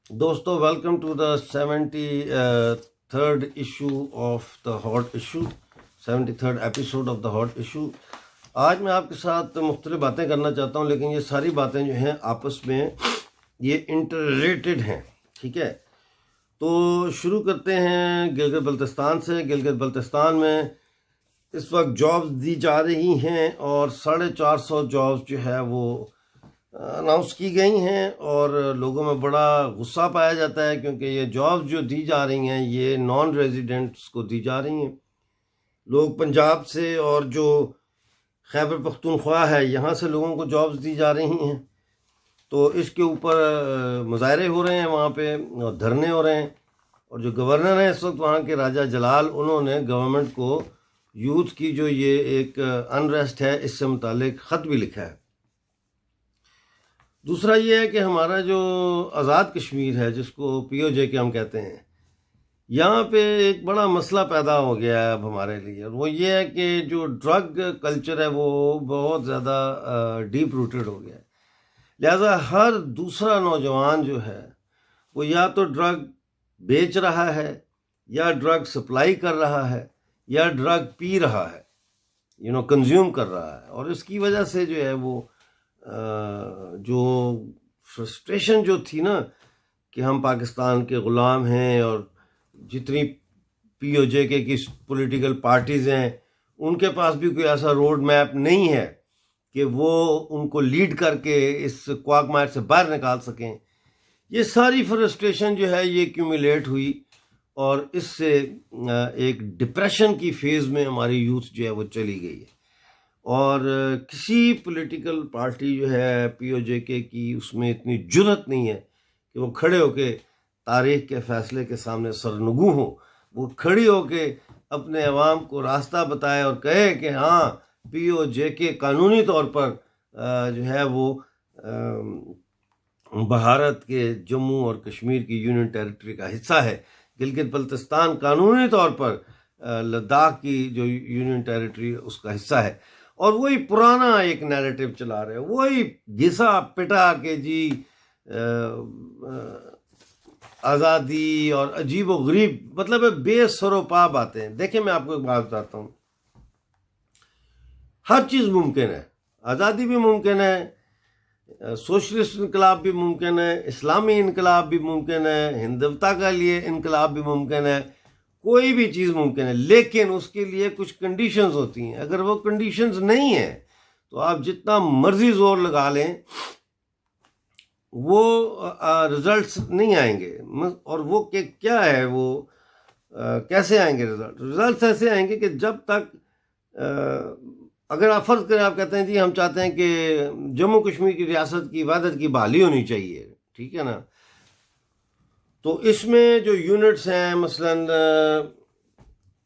दोस्तों, welcome to the 73rd issue of the hot issue, 73rd episode of the hot issue. आज मैं आपके साथ मुख्तलिफ बातें करना चाहता हूं, लेकिन ये सारी बातें जो हैं आपस में ये इंटररिलेटेड हैं। ठीक है, तो शुरू करते हैं गिलगित बल्तिस्तान से। गिलगित बल्तिस्तान में इस वक्त जॉब्स दी जा रही हैं और 450 जॉब्स जो है वो अनाउंस की गई हैं और लोगों में बड़ा गुस्सा पाया जाता है, क्योंकि ये जॉब्स जो दी जा रही हैं ये नॉन रेजिडेंट्स को दी जा रही हैं। लोग पंजाब से और जो खैबर पख्तूनख्वा है यहाँ से लोगों को जॉब्स दी जा रही हैं। तो इसके ऊपर मुजाहरे हो रहे हैं वहाँ पे और धरने हो रहे हैं। और जो गवर्नर हैं इस वक्त वहाँ के, राजा जलाल, उन्होंने गवर्नमेंट को यूथ की जो ये एक अनरेस्ट है इससे मुतालिक ख़त भी लिखा है। दूसरा ये है कि हमारा जो आज़ाद कश्मीर है, जिसको POJ के हम कहते हैं, यहाँ पे एक बड़ा मसला पैदा हो गया है अब हमारे लिए। और वो ये है कि जो ड्रग कल्चर है वो बहुत ज़्यादा डीप रूटेड हो गया है। लिहाजा हर दूसरा नौजवान जो है वो या तो ड्रग बेच रहा है, या ड्रग सप्लाई कर रहा है, या ड्रग पी रहा है, कंज्यूम कर रहा है। और इसकी वजह से जो है वो जो फ्रस्ट्रेशन जो थी ना कि हम पाकिस्तान के ग़ुलाम हैं, और जितनी POJ के की पॉलिटिकल पार्टीज़ हैं उनके पास भी कोई ऐसा रोड मैप नहीं है कि वो उनको लीड करके इस क्वागमायर से बाहर निकाल सकें। ये सारी फ्रस्ट्रेशन जो है ये एक्यूमुलेट हुई और इससे एक डिप्रेशन की फेज़ में हमारी यूथ जो है वो चली गई है। और किसी पॉलिटिकल पार्टी जो है POJ के की, उसमें इतनी जुर्रत नहीं है कि वो खड़े होके तारीख के फ़ैसले के सामने सरनगू हो, वो खड़ी होके अपने अवाम को रास्ता बताए और कहे कि हाँ, POJ के कानूनी तौर पर जो है वो भारत के जम्मू और कश्मीर की यूनियन टेरिटरी का हिस्सा है। गिलगित बल्तिस्तान कानूनी तौर पर लद्दाख की जो यूनियन टेरिटरी उसका हिस्सा है। और वही पुराना एक नैरेटिव चला रहे हैं, वही घिसा पिटा के जी आज़ादी और अजीब व गरीब, मतलब बेसरोपा बातें। देखिए, मैं आपको एक बात बताता हूँ, हर चीज़ मुमकिन है। आज़ादी भी मुमकिन है, सोशलिस्ट इनकलाब भी मुमकिन है, इस्लामी इनकलाब भी मुमकिन है, हिंदुत्व का लिए इनकलाब भी मुमकिन है, कोई भी चीज़ मुमकिन है। लेकिन उसके लिए कुछ कंडीशंस होती हैं। अगर वो कंडीशंस नहीं है तो आप जितना मर्जी जोर लगा लें वो रिजल्ट्स नहीं आएंगे। और वो क्या है वो कैसे आएंगे रिजल्ट्स ऐसे आएंगे कि जब तक अगर आप फ़र्ज़ करें, आप कहते हैं जी हम चाहते हैं कि जम्मू कश्मीर की रियासत की वहदत की बहाली होनी चाहिए, ठीक है ना। तो इसमें जो यूनिट्स हैं, मसलन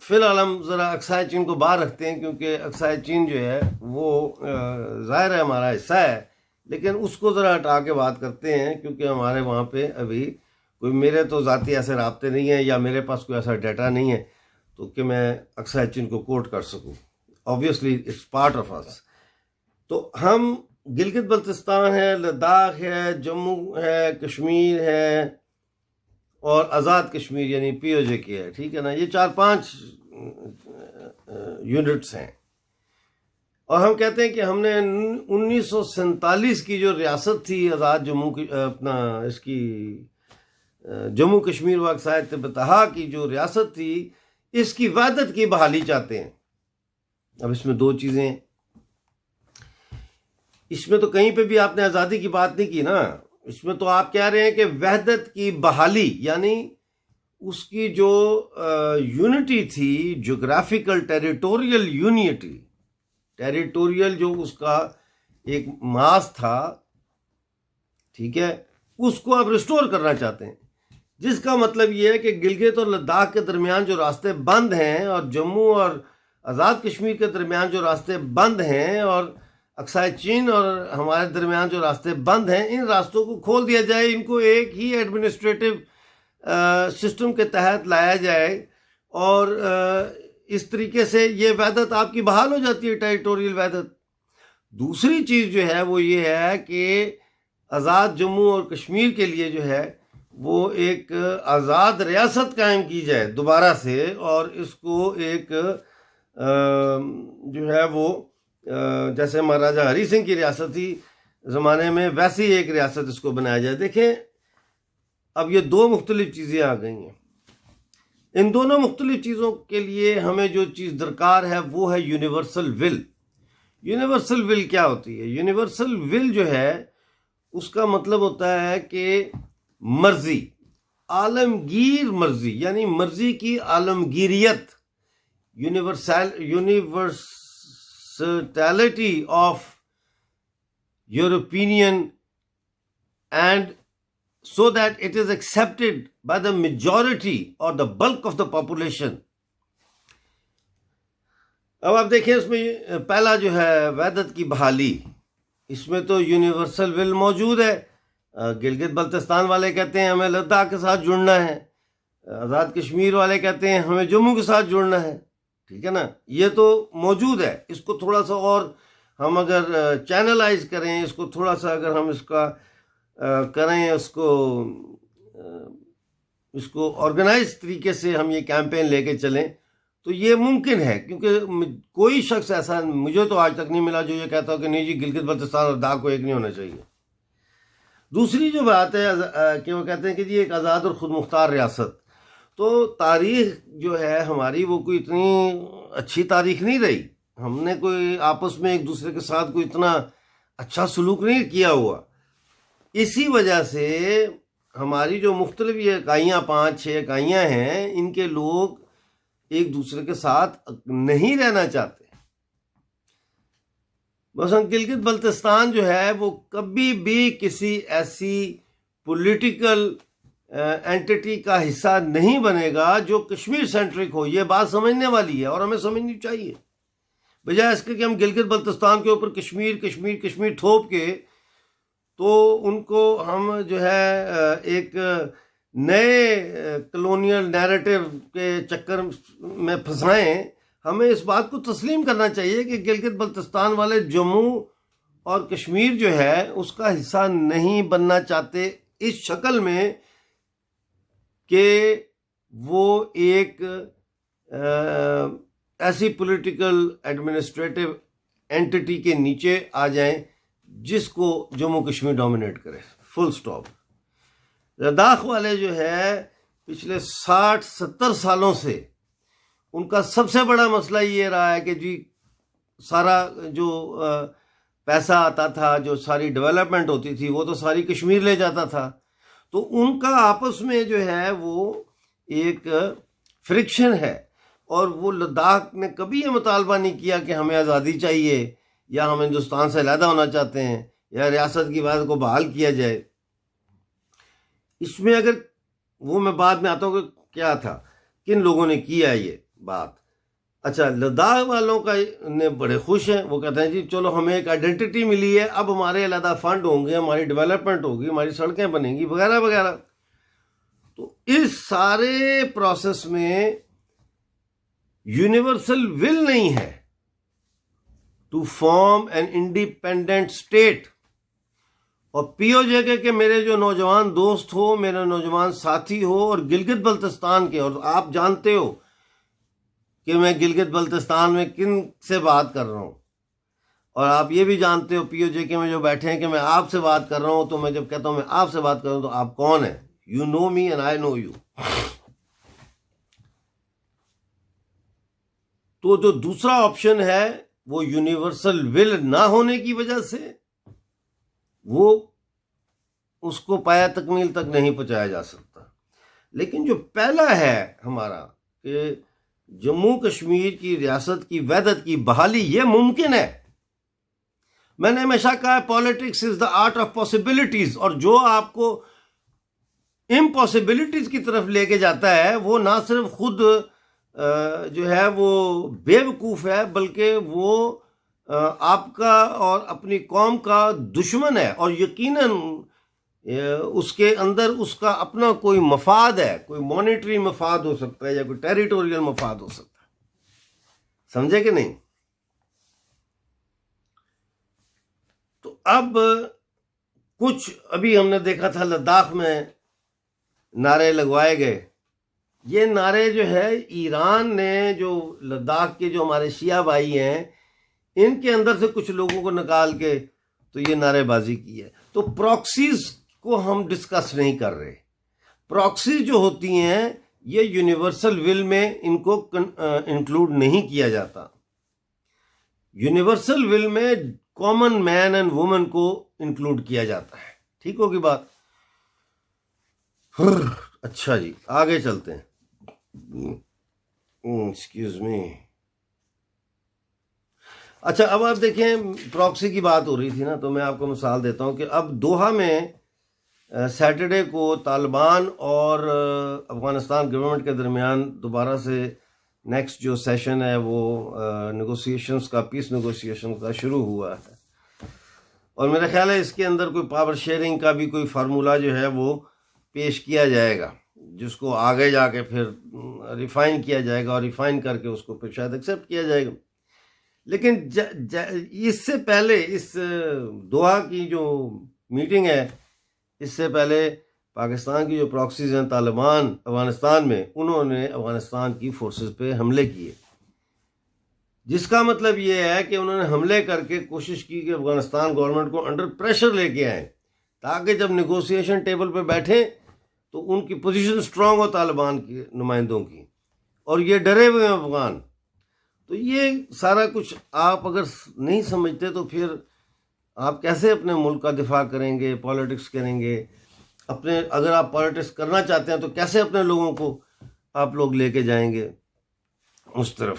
फ़िलहाल हम ज़रा अक्साई चीन को बाहर रखते हैं, क्योंकि अक्साई चीन जो है वो ज़ाहिर है हमारा हिस्सा है, लेकिन उसको ज़रा हटा के बात करते हैं, क्योंकि हमारे वहाँ पे अभी कोई, मेरे तो ज़ाती ऐसे राब्ते नहीं हैं या मेरे पास कोई ऐसा डाटा नहीं है तो कि मैं अक्साई चीन को कोट कर सकूँ। Obviously it's part of us. तो हम गिलगित बल्तिस्तान है, लद्दाख है, जम्मू है, कश्मीर है और आज़ाद कश्मीर यानी POJ की है, ठीक है ना। ये 4-5 यूनिट्स हैं। और हम कहते हैं कि हमने 1947 की जो रियासत थी आज़ाद जम्मू की, अपना इसकी जम्मू कश्मीर व अक्साई तिब्बतहा की जो रियासत थी, इसकी वहदत की बहाली चाहते हैं। अब इसमें दो चीज़ें हैं। इसमें तो कहीं पे भी आपने आज़ादी की बात नहीं की ना। इसमें तो आप कह रहे हैं कि वहदत की बहाली, यानी उसकी जो यूनिटी थी, जोग्राफिकल टेरिटोरियल यूनिटी, टेरिटोरियल जो उसका एक मास था, ठीक है, उसको आप रिस्टोर करना चाहते हैं। जिसका मतलब ये है कि गिलगित और लद्दाख के दरमियान जो रास्ते बंद हैं, और जम्मू और आज़ाद कश्मीर के दरमियान जो रास्ते बंद हैं, और अक्साई चीन और हमारे दरमियान जो रास्ते बंद हैं, इन रास्तों को खोल दिया जाए, इनको एक ही एडमिनिस्ट्रेटिव सिस्टम के तहत लाया जाए, और इस तरीके से ये वहदत आपकी बहाल हो जाती है, टेरिटोरियल वहदत। दूसरी चीज़ जो है वो ये है कि आज़ाद जम्मू और कश्मीर के लिए जो है वो एक आज़ाद रियासत कायम की जाए दोबारा से, और इसको एक जो है वो जैसे महाराजा हरि सिंह की रियासत थी ज़माने में, वैसी एक रियासत इसको बनाया जाए। देखें, अब ये दो मुख्तलिफ चीज़ें आ गई हैं। इन दोनों मुख्तलिफ चीज़ों के लिए हमें जो चीज़ दरकार है वो है यूनिवर्सल विल। यूनिवर्सल विल क्या होती है? यूनिवर्सल विल जो है उसका मतलब होता है कि मर्जी, आलमगीर मर्जी, यानी मर्जी की आलमगीरियत, universality of your opinion, and so that it is accepted by the majority or the bulk of the population. अब आप देखिए, इसमें पहला जो है वहदत की बहाली, इसमें तो यूनिवर्सल विल मौजूद है। गिलगित बल्तिस्तान वाले कहते हैं हमें लद्दाख के साथ जुड़ना है, आज़ाद कश्मीर वाले कहते हैं हमें जम्मू के साथ जुड़ना है। ठीक है ना, ये तो मौजूद है। इसको थोड़ा सा और हम अगर चैनलाइज करें, इसको थोड़ा सा अगर हम इसका करें, इसको ऑर्गेनाइज तरीके से हम ये कैंपेन लेके चलें, तो ये मुमकिन है। क्योंकि कोई शख्स ऐसा मुझे तो आज तक नहीं मिला जो ये कहता हो कि नहीं जी गिलगित बल्तिस्तान और लद्दाख को एक नहीं होना चाहिए। दूसरी जो बात है कि वो कहते हैं कि जी एक आज़ाद और ख़ुद मुख्तार रियासत, तो तारीख जो है हमारी वो कोई इतनी अच्छी तारीख नहीं रही। हमने कोई आपस में एक दूसरे के साथ कोई इतना अच्छा सलूक नहीं किया हुआ। इसी वजह से हमारी जो मुख्तलिफ ये इकाइयाँ, 5-6 इकाइयाँ हैं, इनके लोग एक दूसरे के साथ नहीं रहना चाहते। बस गिलगित बल्तिस्तान जो है वो कभी भी किसी ऐसी पॉलिटिकल एंटिटी का हिस्सा नहीं बनेगा जो कश्मीर सेंट्रिक हो। ये बात समझने वाली है और हमें समझनी चाहिए, बजाय इसके कि हम गिलगित बल्तिस्तान के ऊपर कश्मीर कश्मीर कश्मीर थोप के तो उनको हम जो है एक नए कॉलोनियल नैरेटिव के चक्कर में फंसाएं। हमें इस बात को तस्लीम करना चाहिए कि गिलगित बल्तिस्तान वाले जम्मू और कश्मीर जो है उसका हिस्सा नहीं बनना चाहते इस शक्ल में कि वो एक ऐसी पॉलिटिकल एडमिनिस्ट्रेटिव एंटिटी के नीचे आ जाएं जिसको जम्मू कश्मीर डोमिनेट करे। Full stop. लद्दाख वाले जो है पिछले 60-70 सालों से उनका सबसे बड़ा मसला ये रहा है कि जी सारा जो पैसा आता था, जो सारी डेवलपमेंट होती थी, वो तो सारी कश्मीर ले जाता था। तो उनका आपस में जो है वो एक फ्रिक्शन है, और वो लद्दाख ने कभी ये मुतालबा नहीं किया कि हमें आज़ादी चाहिए या हम हिंदुस्तान से अलहदा होना चाहते हैं या रियासत की बात को बहाल किया जाए। इसमें अगर वो मैं बाद में आता हूँ कि क्या था, किन लोगों ने किया ये बात। अच्छा, लद्दाख वालों का ने बड़े खुश हैं। वो कहते हैं जी चलो हमें एक आइडेंटिटी मिली है, अब हमारे अलहदा फंड होंगे, हमारी डेवलपमेंट होगी, हमारी सड़कें बनेंगी वगैरह वगैरह। तो इस सारे प्रोसेस में यूनिवर्सल विल नहीं है to form an independent state. और पीओजे के मेरे जो नौजवान दोस्त हो, मेरे नौजवान साथी हो, और गिलगित बल्तिस्तान के, और आप जानते हो कि मैं गिलगित बल्तिस्तान में किन से बात कर रहा हूँ, और आप ये भी जानते हो पीओजे के में जो बैठे हैं कि मैं आपसे बात कर रहा हूँ। तो मैं जब कहता हूँ मैं आपसे बात कर रहा हूँ तो आप कौन है? You know me and I know you. तो जो दूसरा ऑप्शन है वो यूनिवर्सल विल ना होने की वजह से वो उसको पाया तकमील तक नहीं पहुंचाया जा सकता। लेकिन जो पहला है हमारा कि जम्मू कश्मीर की रियासत की वहदत की बहाली, ये मुमकिन है। मैंने हमेशा कहा politics is the art of possibilities, और जो आपको इम्पॉसिबिलिटीज की तरफ लेके जाता है वो ना सिर्फ खुद जो है वो बेवकूफ़ है, बल्कि वो आपका और अपनी कौम का दुश्मन है। और यकीनन उसके अंदर उसका अपना कोई मफाद है, कोई मॉनेटरी मफाद हो सकता है या कोई टेरिटोरियल मफाद हो सकता है। समझे कि नहीं? तो अब कुछ अभी हमने देखा था लद्दाख में नारे लगवाए गए। ये नारे जो है ईरान ने, जो लद्दाख के जो हमारे शिया भाई हैं, इनके अंदर से कुछ लोगों को निकाल के तो ये नारेबाजी की है। तो प्रॉक्सीज को हम डिस्कस नहीं कर रहे। प्रॉक्सीज जो होती हैं ये यूनिवर्सल विल में इनको इंक्लूड नहीं किया जाता। यूनिवर्सल विल में कॉमन मैन एंड वुमन को इंक्लूड किया जाता है। ठीक होगी बात? अच्छा जी, आगे चलते हैं। Excuse me. अच्छा, अब आप देखें, प्रॉक्सी की बात हो रही थी ना, तो मैं आपको मिसाल देता हूं कि अब दोहा में सैटरडे को तालिबान और अफगानिस्तान गवर्नमेंट के दरमियान दोबारा से नेक्स्ट जो सेशन है वो नेगोशिएशंस का, पीस नेगोशिएशन का शुरू हुआ है। और मेरा ख्याल है इसके अंदर कोई पावर शेयरिंग का भी कोई फार्मूला जो है वो पेश किया जाएगा, जिसको आगे जाके फिर रिफाइन किया जाएगा और रिफाइन करके उसको फिर शायद एक्सेप्ट किया जाएगा। लेकिन इससे पहले, इस दोहा की जो मीटिंग है, इससे पहले पाकिस्तान की जो प्रॉक्सीज हैं तालिबान अफगानिस्तान में, उन्होंने अफगानिस्तान की फोर्सेस पे हमले किए, जिसका मतलब ये है कि उन्होंने हमले करके कोशिश की कि अफगानिस्तान गवर्नमेंट को अंडर प्रेशर लेके आए, ताकि जब निगोशिएशन टेबल पे बैठे तो उनकी पोजीशन स्ट्रांग हो तालिबान के नुमाइंदों की, और ये डरे हुए हैं अफगान। तो ये सारा कुछ आप अगर नहीं समझते तो फिर आप कैसे अपने मुल्क का दिफा करेंगे, पॉलिटिक्स करेंगे अपने? अगर आप पॉलिटिक्स करना चाहते हैं तो कैसे अपने लोगों को आप लोग लेके जाएंगे उस तरफ,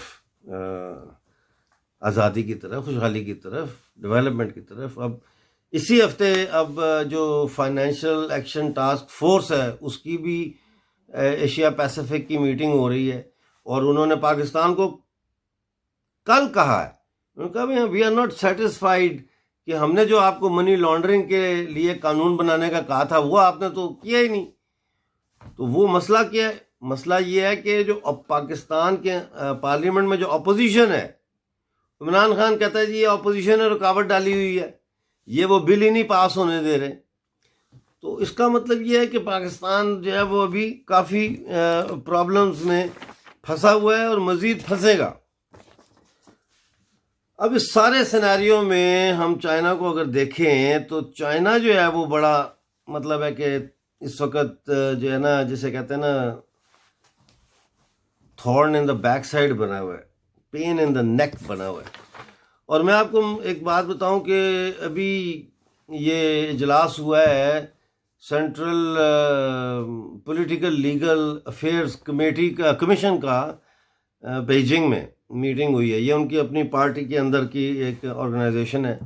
आज़ादी की तरफ, खुशहाली की तरफ, डेवलपमेंट की तरफ? अब इसी हफ्ते अब जो फाइनेंशियल एक्शन टास्क फोर्स है उसकी भी एशिया पैसिफिक की मीटिंग हो रही है, और उन्होंने पाकिस्तान को कल कहा है, उन्होंने कहा वी आर नॉट सेटिस्फाइड कि हमने जो आपको मनी लॉन्ड्रिंग के लिए कानून बनाने का कहा था वो आपने तो किया ही नहीं। तो वो मसला क्या है? मसला ये है कि जो अब पाकिस्तान के पार्लियामेंट में जो अपोजिशन है, इमरान खान कहता है जी ये अपोजिशन ने रुकावट डाली हुई है, ये वो बिल ही नहीं पास होने दे रहे। तो इसका मतलब ये है कि पाकिस्तान जो है वो अभी काफ़ी प्रॉब्लम्स में फंसा हुआ है और मज़ीद फंसेगा। अब इस सारे सिनेरियो में हम चाइना को अगर देखें तो चाइना जो है वो बड़ा, मतलब है कि इस वक्त जो है ना, जिसे कहते हैं ना, thorn in the back side बना हुआ है, पेन इन द नेक बना हुआ है। और मैं आपको एक बात बताऊं कि अभी ये इजलास हुआ है central political legal affairs committee का, कमीशन का, बीजिंग में मीटिंग हुई है। ये उनकी अपनी पार्टी के अंदर की एक ऑर्गेनाइजेशन है।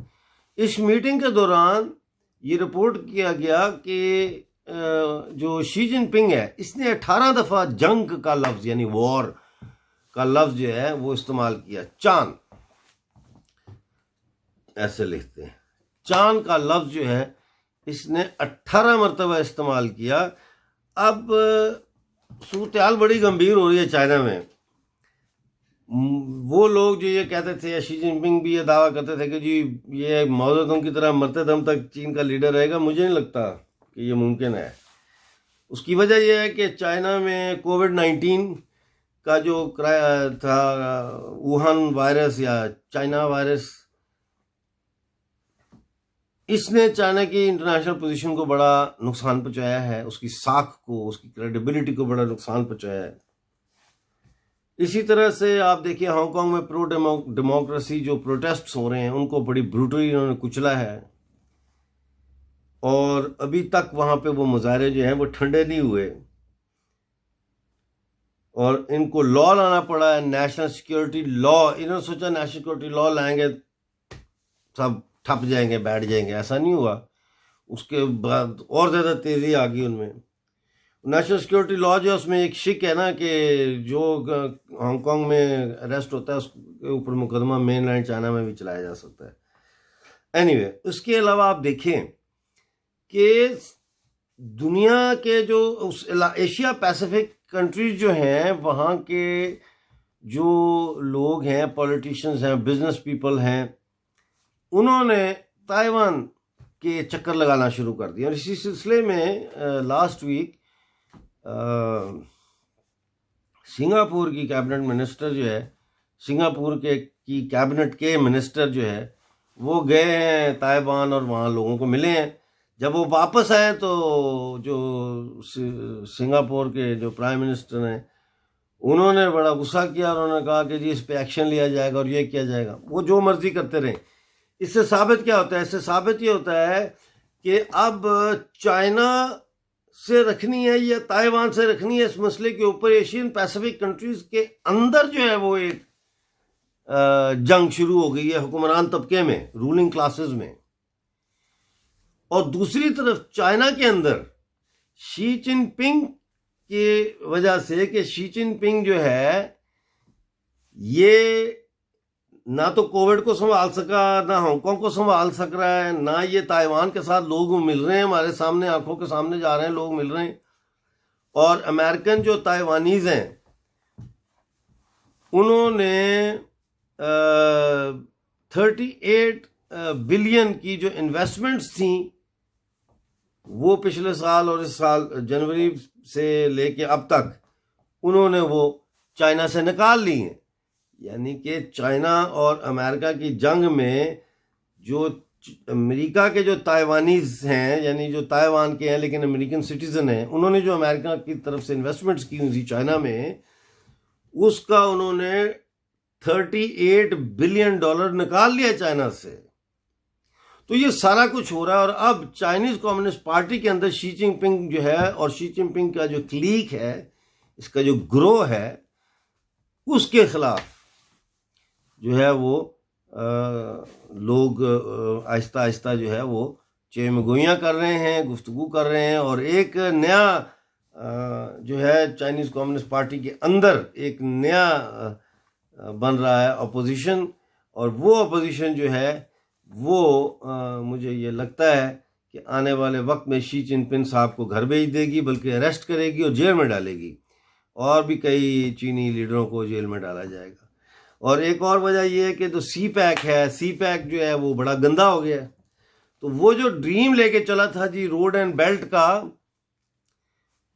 इस मीटिंग के दौरान ये रिपोर्ट किया गया कि जो शी जिनपिंग है, इसने 18 दफ़ा जंग का लफ्ज़ यानी वॉर का लफ्ज़ जो है वो इस्तेमाल किया। चांद ऐसे लिखते हैं, चांद का लफ्ज़ जो है इसने 18 मरतबा इस्तेमाल किया। अब सूरत हाल बड़ी गंभीर हो रही है चाइना में। वो लोग जो ये कहते थे, शी जिनपिंग भी ये दावा करते थे कि जी ये माओ ज़ेडुंग की तरह मरते दम तक चीन का लीडर रहेगा, मुझे नहीं लगता कि ये मुमकिन है। उसकी वजह यह है कि चाइना में कोविड-19 का जो था, वुहान वायरस या चाइना वायरस, इसने चाइना की इंटरनेशनल पोजीशन को बड़ा नुकसान पहुंचाया है, उसकी साख को, उसकी क्रेडिबिलिटी को बड़ा नुकसान पहुंचाया है। इसी तरह से आप देखिए हांगकांग में प्रो डेमोक्रेसी जो प्रोटेस्ट्स हो रहे हैं उनको बड़ी ब्रूटली इन्होंने कुचला है, और अभी तक वहां पे वो मुजाहरे जो हैं वो ठंडे नहीं हुए, और इनको लॉ लाना पड़ा है, नेशनल सिक्योरिटी लॉ। इन्होंने सोचा नेशनल सिक्योरिटी लॉ लाएंगे सब ठप जाएंगे, बैठ जाएंगे, ऐसा नहीं हुआ। उसके बाद और ज़्यादा तेज़ी आ गई उनमें। नेशनल सिक्योरिटी लॉ जो है उसमें एक शिक है ना कि जो हांगकांग में अरेस्ट होता है उसके ऊपर मुकदमा मेन लैंड चाइना में भी चलाया जा सकता है। एनीवे, उसके अलावा आप देखें कि दुनिया के जो उस एशिया पैसिफिक कंट्रीज जो हैं, वहाँ के जो लोग हैं, पॉलिटिशियंस हैं, बिजनेस पीपल हैं, उन्होंने ताइवान के चक्कर लगाना शुरू कर दिया। और इसी सिलसिले में लास्ट वीक सिंगापुर की कैबिनेट मिनिस्टर जो है, सिंगापुर की कैबिनेट के मिनिस्टर जो है वो गए हैं ताइवान और वहाँ लोगों को मिले हैं। जब वो वापस आए तो जो सिंगापुर के जो प्राइम मिनिस्टर हैं उन्होंने बड़ा गुस्सा किया और उन्होंने कहा कि जी इस पे एक्शन लिया जाएगा और ये किया जाएगा। वो जो मर्जी करते रहें। इससे साबित क्या होता है? इससे साबित ये होता है कि अब चाइना से रखनी है या ताइवान से रखनी है, इस मसले के ऊपर एशियन पैसिफिक कंट्रीज के अंदर जो है वो एक जंग शुरू हो गई है हुक्मरान तबके में, रूलिंग क्लासेस में। और दूसरी तरफ चाइना के अंदर शी जिनपिंग की वजह से कि शी जिनपिंग जो है ये ना तो कोविड को संभाल सका, ना हांगकांग को संभाल सक रहा है, ना ये ताइवान के साथ लोग मिल रहे हैं, हमारे सामने आंखों के सामने जा रहे हैं, लोग मिल रहे हैं। और अमेरिकन जो ताइवानीज हैं उन्होंने 38 बिलियन की जो इन्वेस्टमेंट्स थी वो पिछले साल और इस साल जनवरी से लेके अब तक उन्होंने वो चाइना से निकाल ली हैं। यानी कि चाइना और अमेरिका की जंग में जो अमेरिका के जो ताइवानीज हैं, यानी जो ताइवान के हैं लेकिन अमेरिकन सिटीजन हैं, उन्होंने जो अमेरिका की तरफ से इन्वेस्टमेंट्स की हुई थी चाइना में, उसका उन्होंने 38 बिलियन डॉलर निकाल लिया चाइना से। तो ये सारा कुछ हो रहा है। और अब चाइनीज कम्युनिस्ट पार्टी के अंदर शी जिनपिंग जो है और शी जिनपिंग का जो क्लीक है, इसका जो ग्रोह है, उसके खिलाफ जो है वो लोग आहिस्ता आहिस्ता जो है वो चेमगोइयाँ कर रहे हैं, गुफ्तगू कर रहे हैं। और एक नया जो है चाइनीज कम्युनिस्ट पार्टी के अंदर एक नया बन रहा है अपोजिशन। और वो अपोजिशन जो है वो मुझे ये लगता है कि आने वाले वक्त में शी जिनपिंग साहब को घर भेज देगी, बल्कि अरेस्ट करेगी और जेल में डालेगी। और भी कई चीनी लीडरों को जेल में डाला जाएगा। और एक और वजह यह है कि जो सी पैक है, सी पैक जो है वो बड़ा गंदा हो गया है। तो वो जो ड्रीम लेके चला था जी रोड एंड बेल्ट का,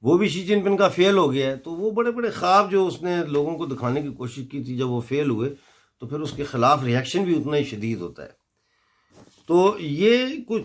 वो भी शी जिनपिंग का फेल हो गया है। तो वो बड़े बड़े ख्वाब जो उसने लोगों को दिखाने की कोशिश की थी, जब वो फेल हुए तो फिर उसके खिलाफ रिएक्शन भी उतना ही शदीद होता है। तो ये कुछ